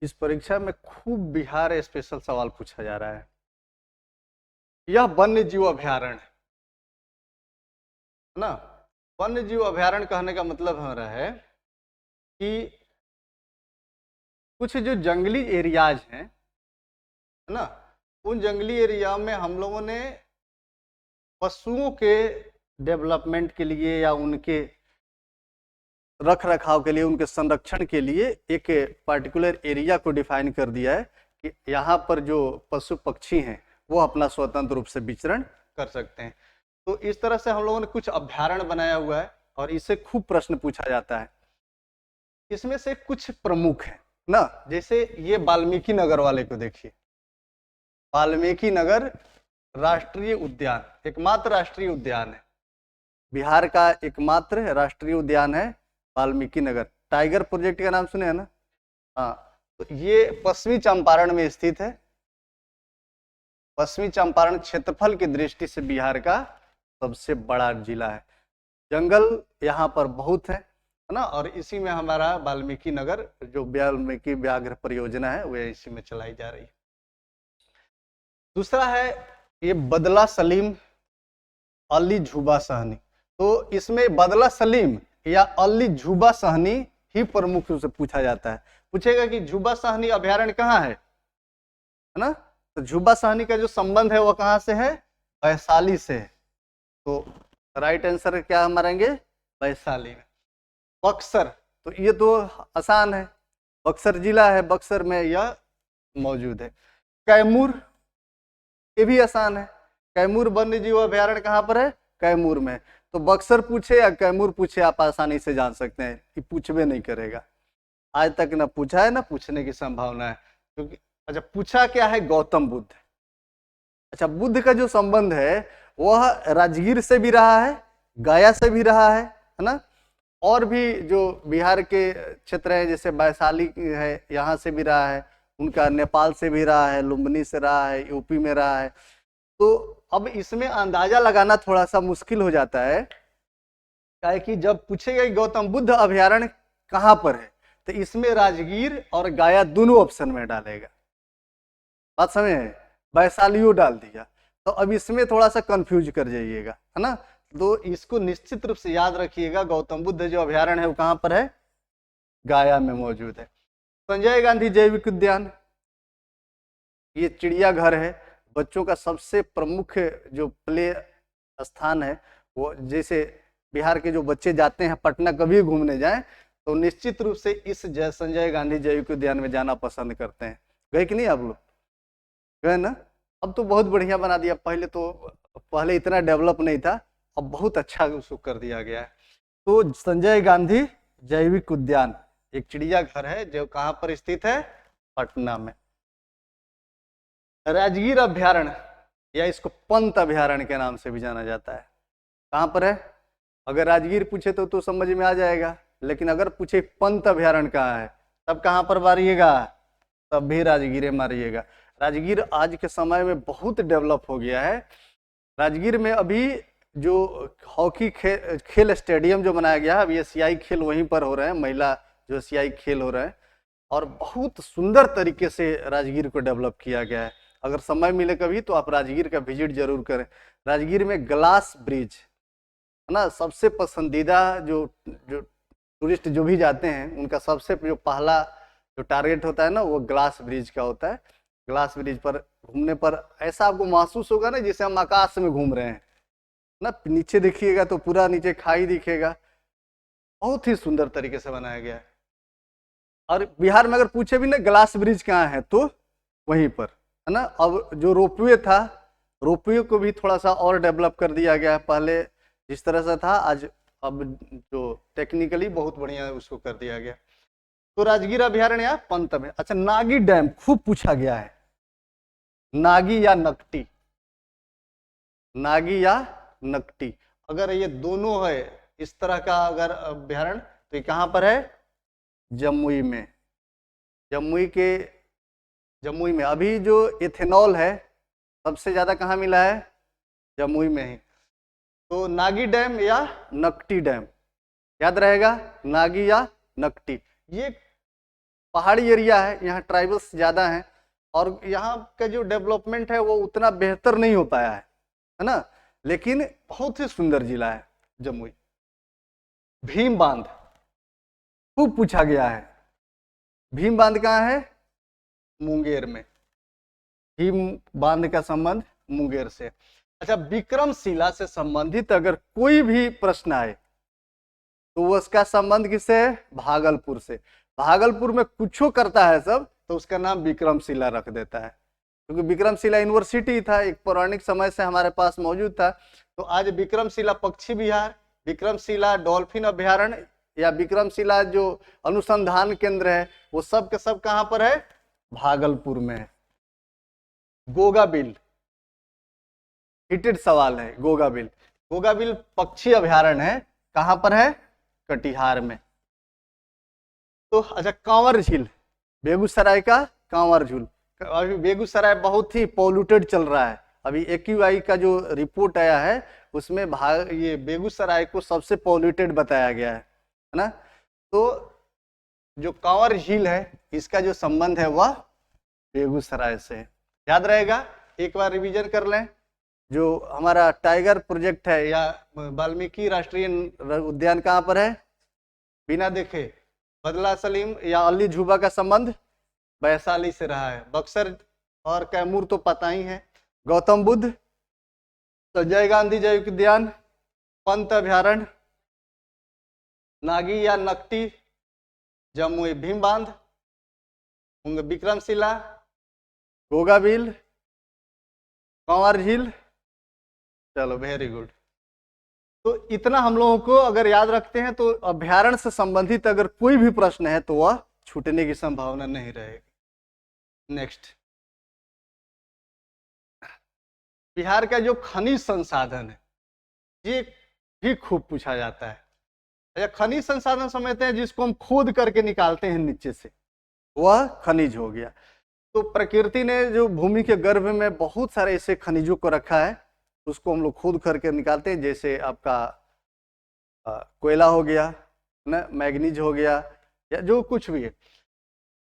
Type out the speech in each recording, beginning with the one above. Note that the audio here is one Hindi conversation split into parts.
इस परीक्षा में खूब बिहार स्पेशल सवाल पूछा जा रहा है। यह वन्य जीव अभयारण्य है ना। वन्य जीव अभयारण्य कहने का मतलब हमारा है कि कुछ जो जंगली एरियाज हैं, है ना, उन जंगली एरिया में हम लोगों ने पशुओं के डेवलपमेंट के लिए या उनके रख रखाव के लिए, उनके संरक्षण के लिए एक पर्टिकुलर एरिया को डिफाइन कर दिया है कि यहाँ पर जो पशु पक्षी हैं वो अपना स्वतंत्र रूप से विचरण कर सकते हैं। तो इस तरह से हम लोगों ने कुछ अभ्यारण्य बनाया हुआ है और इससे खूब प्रश्न पूछा जाता है। इसमें से कुछ प्रमुख है ना, जैसे ये वाल्मीकि नगर वाले को देखिए। वाल्मीकि नगर राष्ट्रीय उद्यान, एकमात्र राष्ट्रीय उद्यान है, बिहार का एकमात्र राष्ट्रीय उद्यान है वाल्मीकि नगर। टाइगर प्रोजेक्ट का नाम सुने हैं ना। हाँ, तो ये पश्चिमी चंपारण में स्थित है। पश्चिमी चंपारण क्षेत्रफल की दृष्टि से बिहार का सबसे बड़ा जिला है। जंगल यहाँ पर बहुत है ना, और इसी में हमारा वाल्मीकि नगर जो वाल्मीकि व्याघ्र परियोजना है वो इसी में चलाई जा रही है। दूसरा है ये बदला सलीम अली झूबा सहनी। तो इसमें बदला सलीम या अली झूबा सहनी ही प्रमुख रूप से पूछा जाता है। पूछेगा कि झूबा सहनी अभ्यारण्य कहाँ है ना। तो झूबा सहनी का जो संबंध है वो कहाँ से है, वैशाली से है। तो राइट आंसर क्या मारेंगे, वैशाली में। बक्सर, तो ये तो आसान है, बक्सर जिला है, बक्सर में यह मौजूद है। कैमूर, ये भी आसान है। कैमूर वन्य जीव अभ्यारण्य कहाँ पर है, कैमूर में। तो बक्सर पूछे या कैमूर पूछे आप आसानी से जान सकते हैं कि पूछबे नहीं करेगा। आज तक ना पूछा है ना पूछने की संभावना है, क्योंकि अच्छा पूछा क्या है, गौतम बुद्ध। अच्छा, बुद्ध का जो संबंध है वह राजगीर से भी रहा है, गया से भी रहा है ना, और भी जो बिहार के क्षेत्र है जैसे वैशाली है यहाँ से भी रहा है, उनका नेपाल से भी रहा है, लुम्बिनी से रहा है, यूपी में रहा है। तो अब इसमें अंदाजा लगाना थोड़ा सा मुश्किल हो जाता है, क्या कि जब पूछेगा कि गौतम बुद्ध अभ्यारण्य कहाँ पर है तो इसमें राजगीर और गया दोनों ऑप्शन में डालेगा। बात समझे, वैशालियो डाल दिया तो अब इसमें थोड़ा सा कंफ्यूज कर जाइएगा, है ना। तो इसको निश्चित रूप से याद रखिएगा, गौतम बुद्ध जो अभ्यारण्य है वो कहाँ पर है, गया में मौजूद है। संजय गांधी जैविक उद्यान, ये चिड़ियाघर है, बच्चों का सबसे प्रमुख जो प्ले स्थान है। वो जैसे बिहार के जो बच्चे जाते हैं पटना कभी घूमने जाएं तो निश्चित रूप से इस संजय गांधी जैविक उद्यान में जाना पसंद करते हैं। गए कि नहीं आप लोग, गए ना। अब तो बहुत बढ़िया बना दिया, पहले इतना डेवलप नहीं था, अब बहुत अच्छा उसको कर दिया गया है। तो संजय गांधी जैविक उद्यान एक चिड़ियाघर है जो कहाँ पर स्थित है, पटना में। राजगीर अभ्यारण्य या इसको पंत अभ्यारण्य के नाम से भी जाना जाता है, कहाँ पर है। अगर राजगीर पूछे तो समझ में आ जाएगा, लेकिन अगर पूछे पंत अभ्यारण्य कहाँ है तब कहाँ पर मारिएगा, तब भी राजगीर मारिएगा। राजगीर आज के समय में बहुत डेवलप हो गया है। राजगीर में अभी जो हॉकी खेल स्टेडियम जो बनाया गया है, अभी एशियाई खेल वहीं पर हो रहे हैं, महिला जो एशियाई खेल हो रहे हैं, और बहुत सुंदर तरीके से राजगीर को डेवलप किया गया है। अगर समय मिले कभी तो आप राजगीर का विजिट जरूर करें। राजगीर में ग्लास ब्रिज है ना, सबसे पसंदीदा जो टूरिस्ट जो भी जाते हैं उनका सबसे जो पहला जो टारगेट होता है ना वो ग्लास ब्रिज का होता है। ग्लास ब्रिज पर घूमने पर ऐसा आपको महसूस होगा ना जैसे हम आकाश में घूम रहे हैं ना। नीचे देखिएगा तो पूरा नीचे खाई दिखेगा, बहुत ही सुंदर तरीके से बनाया गया है। और बिहार में अगर पूछे भी ना ग्लास ब्रिज कहाँ है तो वहीं पर है ना। अब जो रोपवे था, रोपवे को भी थोड़ा सा और डेवलप कर दिया गया है, पहले जिस तरह से था आज अब जो टेक्निकली बहुत बढ़िया उसको कर दिया गया। तो राजगीर अभ्यारण्य पंत में। अच्छा, नागी डैम खूब पूछा गया है, नागी या नकटी, नागी या नकटी। अगर ये दोनों है इस तरह का अगर अभ्यारण्य तो ये कहाँ पर है, जमुई में। जमुई में अभी जो इथेनॉल है सबसे ज्यादा कहाँ मिला है, जमुई में ही। तो नागी डैम या नकटी डैम याद रहेगा, नागी या नकटी। ये पहाड़ी एरिया है, यहाँ ट्राइबल्स ज़्यादा हैं और यहाँ का जो डेवलपमेंट है वो उतना बेहतर नहीं हो पाया है ना, लेकिन बहुत ही सुंदर जिला है जमुई। भीम बांध खूब पूछा गया है। भीम बांध कहाँ है? मुंगेर में। भीम बांध का संबंध मुंगेर से। अच्छा, विक्रमशिला से संबंधित अगर कोई भी प्रश्न आए तो वो उसका संबंध किससे है? भागलपुर से। भागलपुर में कुछो करता है सब तो उसका नाम विक्रमशिला रख देता है, क्योंकि विक्रमशिला यूनिवर्सिटी था, एक पौराणिक समय से हमारे पास मौजूद था। तो आज विक्रमशिला पक्षी विहार, विक्रमशिला डॉल्फिन अभ्यारण्य या विक्रमशिला जो अनुसंधान केंद्र है वो सब के सब कहां पर है? भागलपुर में है। गोगाबिल, हिटेड सवाल है। गोगाबिल, गोगाबिल पक्षी अभ्यारण्य है, कहां पर है? कटिहार में। तो अच्छा, कांवर झील, बेगूसराय का कांवर झील। अभी बेगूसराय बहुत ही पॉल्यूटेड चल रहा है। अभी एक्यूआई का जो रिपोर्ट आया है उसमें ये बेगूसराय को सबसे पॉल्यूटेड बताया गया है ना। तो जो कांवर झील है इसका जो संबंध है वह बेगूसराय से है। याद रहेगा, एक बार रिवीजन कर लें। जो हमारा टाइगर प्रोजेक्ट है या वाल्मीकि राष्ट्रीय उद्यान कहाँ पर है? बिना देखे बदला सलीम या अली झूबा का संबंध वैशाली से रहा है। बक्सर और कैमूर तो पता ही है। गौतम बुद्ध, संजय गांधी जैविक उद्यान, पंत अभ्यारण्य, नागी या नकटी, जमुई भीम बांध, विक्रमशिला, गोगाबिल, कांवर झील। चलो वेरी गुड। तो इतना हम लोगों को अगर याद रखते हैं तो अभ्यारण्य से संबंधित अगर कोई भी प्रश्न है तो वह छूटने की संभावना नहीं रहेगी। नेक्स्ट, बिहार का जो खनिज संसाधन है ये भी खूब पूछा जाता है। अच्छा, खनिज संसाधन समझते हैं जिसको हम खोद करके निकालते हैं नीचे से, वह खनिज हो गया। तो प्रकृति ने जो भूमि के गर्भ में बहुत सारे ऐसे खनिजों को रखा है उसको हम लोग खोद करके निकालते हैं। जैसे आपका कोयला हो गया ना, मैग्नीज हो गया या जो कुछ भी है।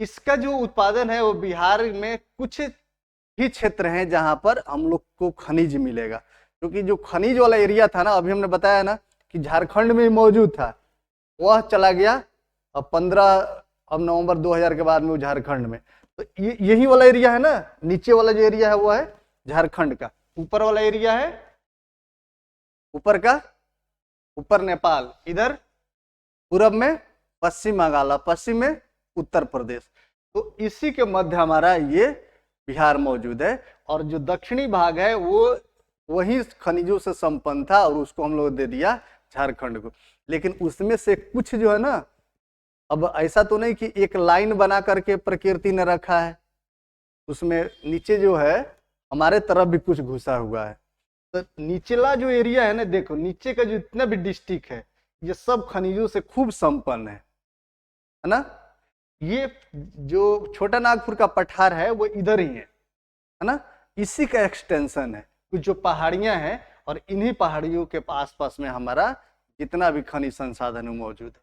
इसका जो उत्पादन है वो बिहार में कुछ ही क्षेत्र हैं जहां पर हम लोग को खनिज मिलेगा, क्योंकि जो खनिज वाला एरिया था ना, अभी हमने बताया ना कि झारखंड में मौजूद था, वह चला गया अब नवंबर 2000 के बाद में वो झारखंड में। तो यही वाला एरिया है ना, नीचे वाला जो एरिया है वो है झारखंड का, ऊपर वाला एरिया है ऊपर नेपाल, इधर पूरब में पश्चिम बंगाल, पश्चिम में उत्तर प्रदेश। तो इसी के मध्य हमारा ये बिहार मौजूद है और जो दक्षिणी भाग है वो वही खनिजों से संपन्न था और उसको हम लोग दे दिया झारखंड को। लेकिन उसमें से कुछ जो है ना, अब ऐसा तो नहीं कि एक लाइन बना करके प्रकृति ने रखा है, उसमें नीचे जो है हमारे तरफ भी कुछ घुसा हुआ है। तो निचला जो एरिया है ना, देखो नीचे का जो इतना भी डिस्ट्रिक्ट है ये सब खनिजों से खूब संपन्न है ना। ये जो छोटा नागपुर का पठार है वो इधर ही है ना, इसी का एक्सटेंशन है। कुछ जो पहाड़ियां हैं और इन्हीं पहाड़ियों के आसपास में हमारा जितना भी खनिज संसाधन है मौजूद है।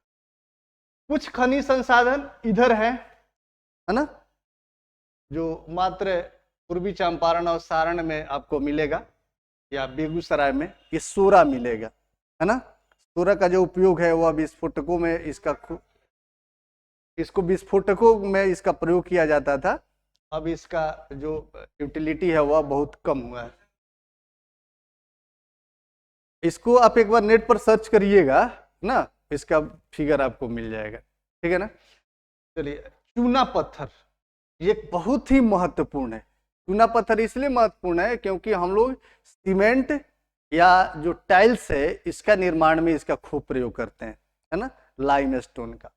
कुछ खनिज संसाधन इधर है ना, जो मात्र पूर्वी चंपारण और सारण में आपको मिलेगा या बेगूसराय में ये सोरा मिलेगा है ना। सोरा का जो उपयोग है वह विस्फोटकों में इसको विस्फोटकों में इसका प्रयोग किया जाता था। अब इसका जो यूटिलिटी है वह बहुत कम हुआ है। इसको आप एक बार नेट पर सर्च करिएगा ना, इसका फिगर आपको मिल जाएगा, ठीक है ना। चलिए, चूना पत्थर ये बहुत ही महत्वपूर्ण है। चूना पत्थर इसलिए महत्वपूर्ण है क्योंकि हम लोग सीमेंट या जो टाइल्स है इसका निर्माण में इसका खूब प्रयोग करते हैं, है ना, लाइमस्टोन का।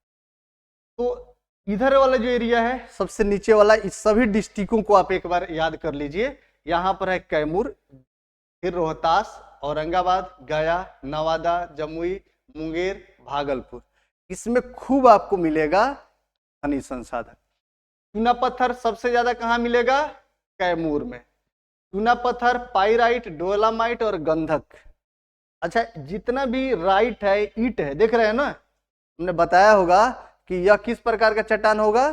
तो इधर वाला जो एरिया है सबसे नीचे वाला, इस सभी डिस्ट्रिक्टों को आप एक बार याद कर लीजिए। यहाँ पर है कैमूर, फिर रोहतास, औरंगाबाद, गया, नवादा, जमुई, मुंगेर, भागलपुर। इसमें खूब आपको मिलेगा खनिज संसाधन। चूना पत्थर सबसे ज्यादा कहाँ मिलेगा? कैमूर में। चूना पत्थर, पाइराइट, डोलामाइट और गंधक। अच्छा, जितना भी राइट है, ईट है, देख रहे हैं ना, हमने बताया होगा कि यह किस प्रकार का चट्टान होगा?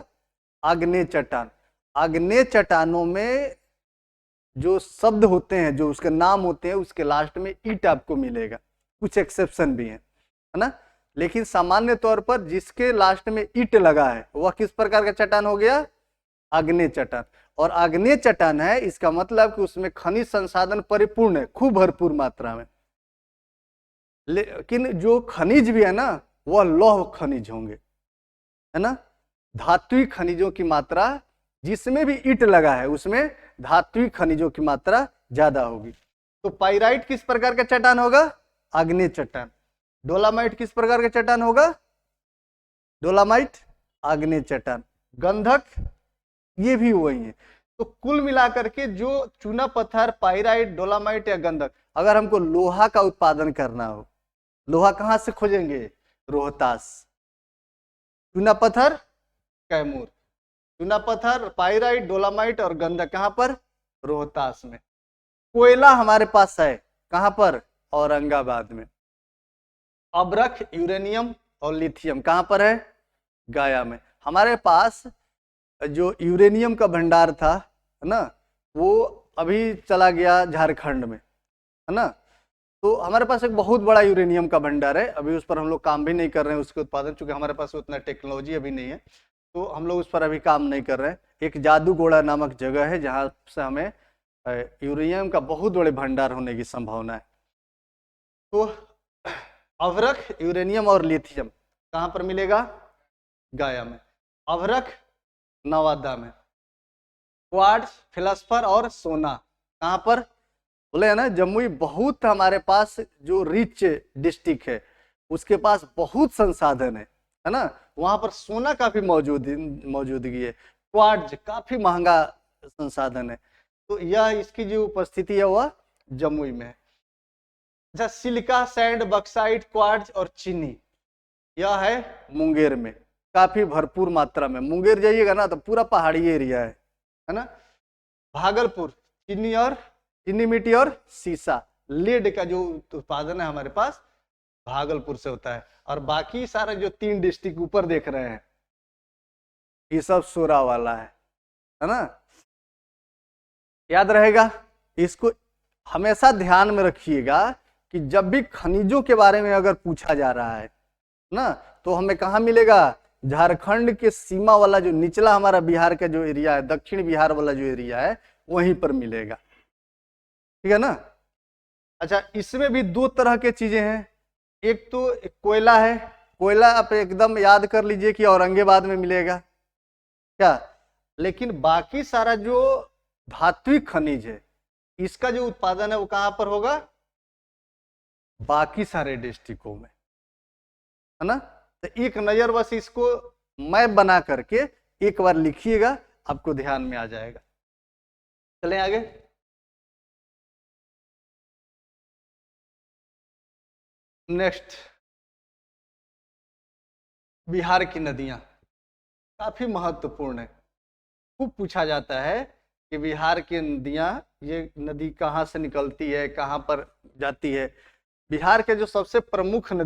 आग्नेय चट्टान। आग्नेय चट्टानों में जो शब्द होते हैं, जो उसके नाम होते हैं, उसके लास्ट में ईट आपको मिलेगा। कुछ एक्सेप्शन भी है ना, लेकिन सामान्य तौर पर जिसके लास्ट में ईट लगा है वह किस प्रकार का चट्टान हो गया? आग्नेय चट्टान। और आग्नेय चट्टान है, इसका मतलब कि उसमें खनिज संसाधन परिपूर्ण है, खूब भरपूर मात्रा में। लेकिन जो खनिज भी है ना, वह लौह खनिज होंगे, है ना। धात्विक खनिजों की मात्रा, जिसमें भी ईट लगा है उसमें धात्विक खनिजों की मात्रा ज्यादा होगी। तो पाइराइट किस प्रकार का चट्टान होगा? आग्नेय चट्टान। डोलामाइट किस प्रकार का चट्टान होगा? डोलामाइट आग्नेय चट्टान। गंधक ये भी वही है। तो कुल मिलाकर के जो चूना पत्थर, पाइराइट, डोलामाइट या गंधक, अगर हमको लोहा का उत्पादन करना हो, लोहा कहां से खोजेंगे? रोहतास। चूना पत्थर कैमूर, चूना पत्थर, पाइराइट, डोलामाइट और गंधक कहां पर? रोहतास में। कोयला हमारे पास है कहां पर? औरंगाबाद में। अब्रक, यूरेनियम और लिथियम कहां पर है? गया में। हमारे पास जो यूरेनियम का भंडार था, है ना, वो अभी चला गया झारखंड में, है ना। तो हमारे पास एक बहुत बड़ा यूरेनियम का भंडार है, अभी उस पर हम लोग काम भी नहीं कर रहे हैं उसके उत्पादन, चूंकि हमारे पास उतना टेक्नोलॉजी अभी नहीं है, तो हम लोग उस पर अभी काम नहीं कर रहे हैं। एक जादूगोड़ा नामक जगह है जहां से हमें यूरेनियम का बहुत बड़े भंडार होने की संभावना है। तो अभ्रक, यूरेनियम और लिथियम कहां पर मिलेगा? गया में। अभ्रक नवादा में। क्वार्ट्ज, फेल्सपार और सोना कहां पर? बोले है ना, जमुई बहुत हमारे पास जो रिच डिस्ट्रिक्ट है, उसके पास बहुत संसाधन है ना, वहां पर सोना काफी मौजूदगी है। क्वार्ट्ज काफी महंगा संसाधन है, तो यह इसकी जो उपस्थिति है वह जमुई में है। अच्छा, सिलिका, सैंड, बक्साइट, क्वार्ट्ज और चीनी, यह है मुंगेर में, काफी भरपूर मात्रा में। मुंगेर जाइएगा ना तो पूरा पहाड़ी एरिया है ना। भागलपुर, चीनी मिट्टी और सीसा, लेड का जो उत्पादन है हमारे पास भागलपुर से होता है। और बाकी सारे जो 3 डिस्ट्रिक्ट ऊपर देख रहे हैं, ये सब सोरा वाला है ना। याद रहेगा, इसको हमेशा ध्यान में रखिएगा कि जब भी खनिजों के बारे में अगर पूछा जा रहा है ना, तो हमें कहाँ मिलेगा? झारखंड के सीमा वाला जो निचला हमारा बिहार का जो एरिया है, दक्षिण बिहार वाला जो एरिया है, वहीं पर मिलेगा, ठीक है ना। अच्छा, इसमें भी 2 तरह के चीजें हैं। एक तो कोयला है, कोयला आप एकदम याद कर लीजिए कि औरंगाबाद में मिलेगा क्या, लेकिन बाकी सारा जो धात्विक खनिज है, इसका जो उत्पादन है वो कहां पर होगा? बाकी सारे डिस्ट्रिक्टों में, है ना। तो एक नजर बस इसको मैप बना करके एक बार लिखिएगा, आपको ध्यान में आ जाएगा। चलें आगे। नेक्स्ट, बिहार की नदियां काफी महत्वपूर्ण है। खूब पूछा जाता है कि बिहार की नदियां, ये नदी कहाँ से निकलती है, कहाँ पर जाती है। बिहार के जो सबसे प्रमुख नदी